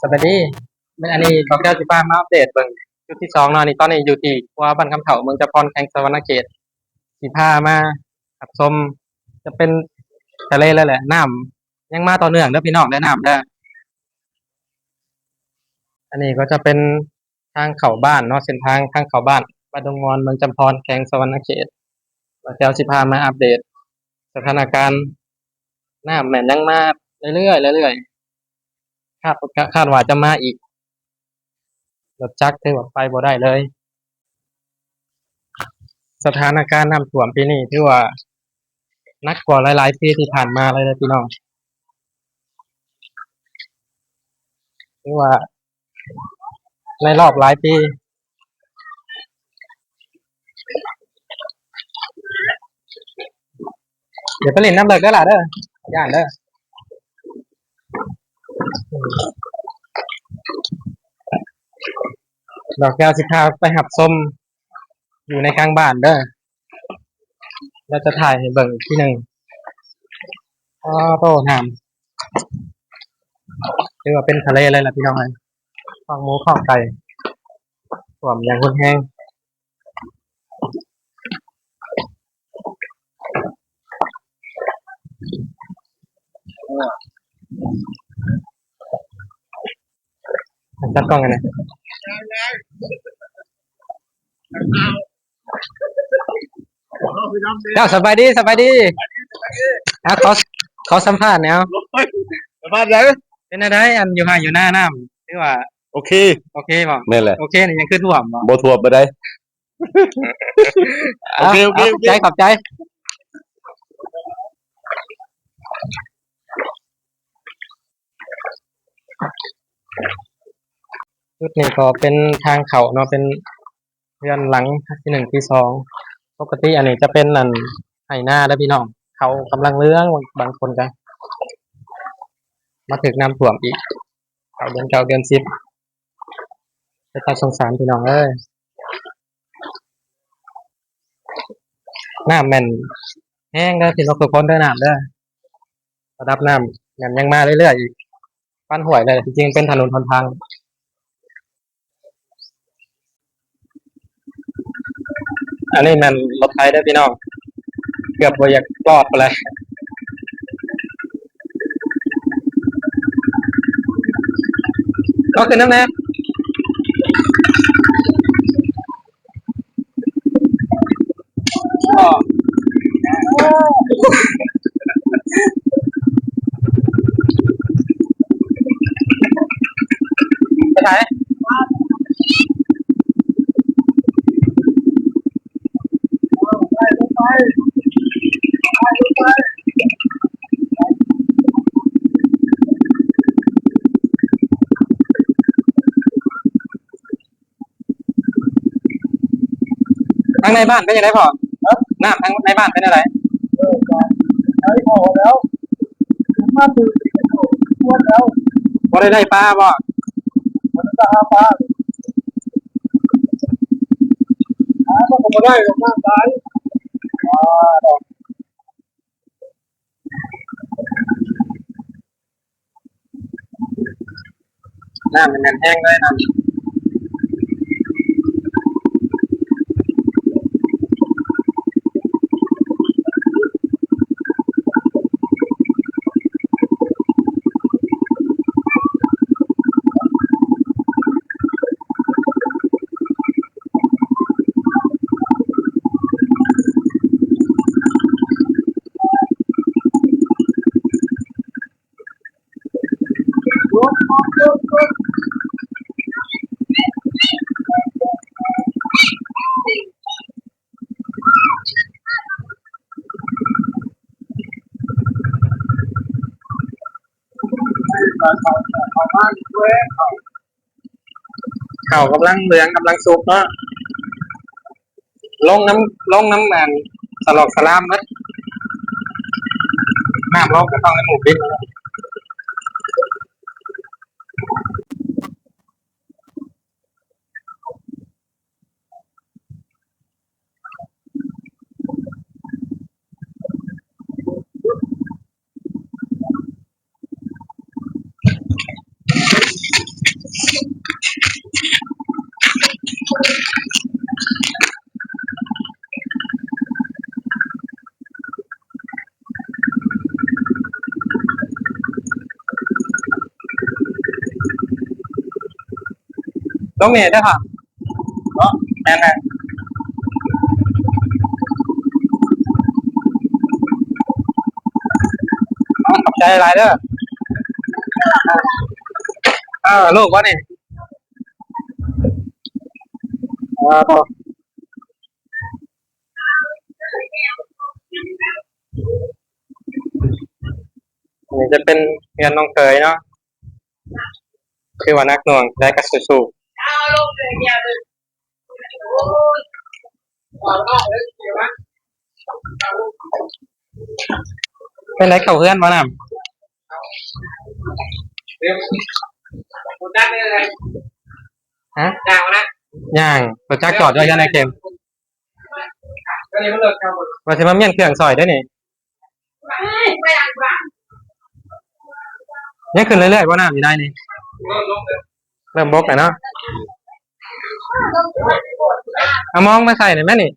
สวัสดีเป็นอันนี้ก็แก้วสิบ้ามาอัปเดตเบิ่งจุดที่สองเนาะนี่ตอนนี้อยู่ที่ว่าบ้านคำเถาเมืองจพรแขวงสะวรรณเขตสิพามาขับชมจะเป็นทะเลแล้วแหละน้ำยังมาต่อเนื่องเด้อพี่น้องได้อน้ำเด้ออันนี้ก็จะเป็นทางเข้าบ้านเนาะเส้นทางทางเข้าบ้านบ้านดงมอนเมืองจำพรแขวงสะวรรณเขตว่าแก้วสิพามาอัปเดตสถานการณ์น้ำแม่นยังมาเรื่อยๆเรื่อยๆคาดว่าจะมาอีกรถจักรถือว่าไปบ่ได้เลย สถานการณ์น้ำท่วมปีนี้ถือว่าหนักกว่าหลายๆปีที่ผ่านมาเลยนะพี่น้องถือว่าในรอบหลายปีเดี๋ยวไปเล่นน้ำเลิกเด้อล่ะเด้อย่านเด้อดอกแก้วสิพาไปหับส้มอยู่ในกลางบ้านเด้อเราจะถ่ายให้เบิ่งอีกทีหนึ่งอ๋อโตน้ำถือว่าเป็นทะเลเลยล่ะพี่น้องเอ้ยข้าวหมูข้าวไก่ท่วมอย่างรุนแรงจัดกล้องกันนะเจ้าสบายดีสบายดีอ่ะขอสัมภาษณ์แนวสบายใจเป็นอะไรอันอยู่ห่างอยู่หน้าน้ำที่ว่าโอเคโอเคบ่แม่นแหละโอเคนี่ยังขึ้นท่วมบ่บ่ทั่วบ่ได้โอเอาเคโอเคเอาโอเคขอบใจจุดนี้ก็เป็นทางเขาเนาะเป็นเรือนหลังที่หนึ่งที่สองปกติอันนี้จะเป็นนั่นไหหน้าแล้วพี่น้องเขากำลังเลื้องบางคนกันมาถึงน้ำท่วมอีกเขาเดือนเก้าเดือนสิบจะตัดสงสารพี่น้องเอ้ยน้ำแม่นแห้งเด้อพี่น้องทุกคนเด้อน้ำเด้อระดับน้ำแม่นยังมาเรื่อยๆอีกปั้นห่วยเลยจริงๆเป็นถนนหนทางอันนี้แม่นรถไฟเด้อพี่น้องเกือบบ่อยากรอดไปเลยก็คือน้ำแน่ก็ไปไหนทางในบ้านเป็นยังไงพ่อน้ำทางในบ้านเป็นอะไรใช้พอแล้วมาดูทั่วแล้วบ่ได้ปลาบ่มันจะหาปลาหาก็บ่ได้หรอกน้ำตายอ่าน้ำมันแม่นแห้งเลยน้ำเขาบ้านด้วยเขากำลังเหลืองกำลังสุกเนาะลงน้ำมันสลอกสลามเนอะน้ำลงก็ต้องในหมู่บิน ลงนี่ได้ค่ะ เนาะ แม่นขอบใจหลายเด้อลูกวะนี่ต่อนี่จะเป็นเงินน้องเคยเนาะคือว่านักหน่วงได้กระสู้ๆเป็นไรเข่าเพื่อนวะน่ะฮะย่างตัวจักจอดด้วยกันในเกมว่าจะมาเมี่ยนเครื่องซอยได้นี่ยังขึ้นเรื่อยๆว่าน้ำอยู่ได้นี่เริ่มบกแล้วเนาะเอามองมาใส่หน่อยไหมนี่